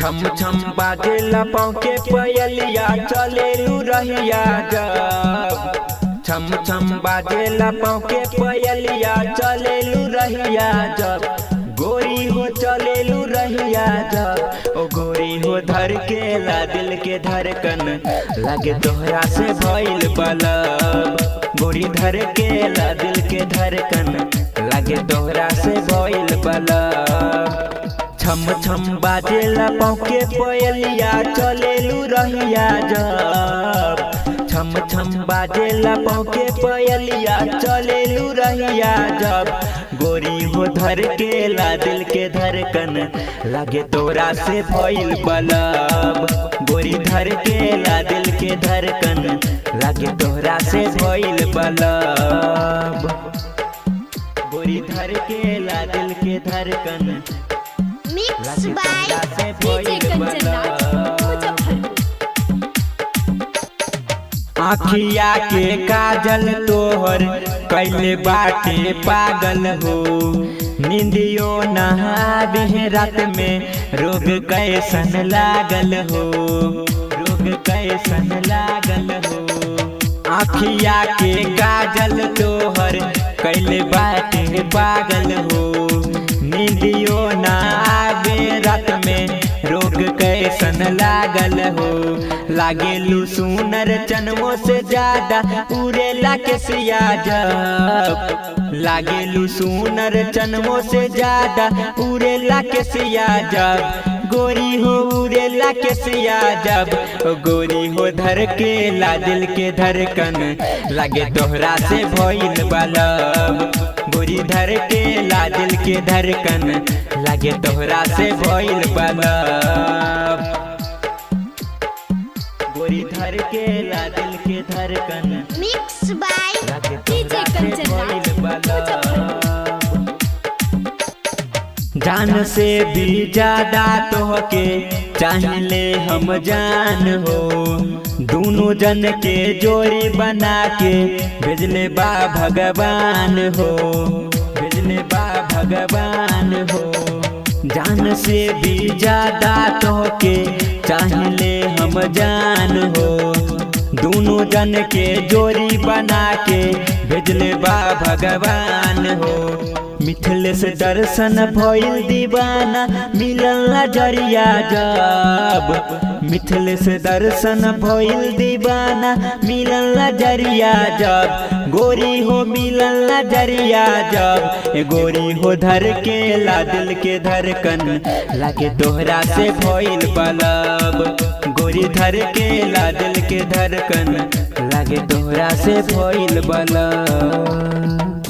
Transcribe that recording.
छम छम बाजेला पाँव के पयलिया चलेलू रहिया जब। छम छम बाजेला पाँव के पयलिया चलेलू रहिया जब। गोरी हो चलेलू रहिया जब। ओ गोरी हो धर के ला दिल के धड़कन लगे तोहरा से भइल बलब। गोरी धर के ला दिल के धड़कन लगे तोहरा से भइल बलब। छम छम बाजेला पाँव के पयलिया चलेलू रहिया जब। छम छम बाजेला पाँव के पयलिया चलेलू रहिया जब। गोरी हो धर के ला दिल के धड़कन लगे तोरा से भइल बलब। गोरी धर के ला दिल के धड़कन लगे तोरा से भइल बलब। गोरी धर के ला दिल के धड़कन Mixed by DJ Kanchanraj, Muzaffarpur। आँखिया के काजल तोहर कैले बाटे पागल हो। नींदियो नहावे रात में रोग कैसन लागल हो। रोग कैसन लागल हो। आँखिया के काजल तोहर कैले बाटे पागल हो। नींदियो नहावे रात में रोग कैसन लागल हो। लागेलू सुनर चनमो से ज्यादा उड़ेला के सिया जब। लागेलू सुनर चनमो से ज्यादा उड़ेला के सिया जब। गोरी हो उड़ेला के सिया जब। गोरी हो धर के ला दिल के धड़कन लगे तोहरा से भइल बलब। गोरी धर के ला दिल के धड़कन लगे तोहरा से भइल बलब। गोरी धर के ला दिल के धड़कन Mixed by लगे DJ तोहरा से Kanchanraj, भइल बलब। Muzaffarpur। जान से भी ज्यादा तोहके चाहिले हम जान हो। दोनों जन के जोड़ी बना के भेजले बा भगवान हो। भेजले बा भगवान हो। जान से भी ज्यादा तोहके चाहिले हम जान हो। दोनों जन के जोड़ी बना के भेजले बा भगवान हो। मिथिलेश दर्शन भइल दीवाना मिलल नजरिया जब। मिथिलेश दर्शन भइल दीवाना मिलल नजरिया जब। गोरी हो मिलल नजरिया जब। गोरी हो धर के ला दिल के धड़कन लगे तोहरा से भइल बलब। गोरी धर के ला दिल के धड़कन लगे तोहरा से भइल बलब।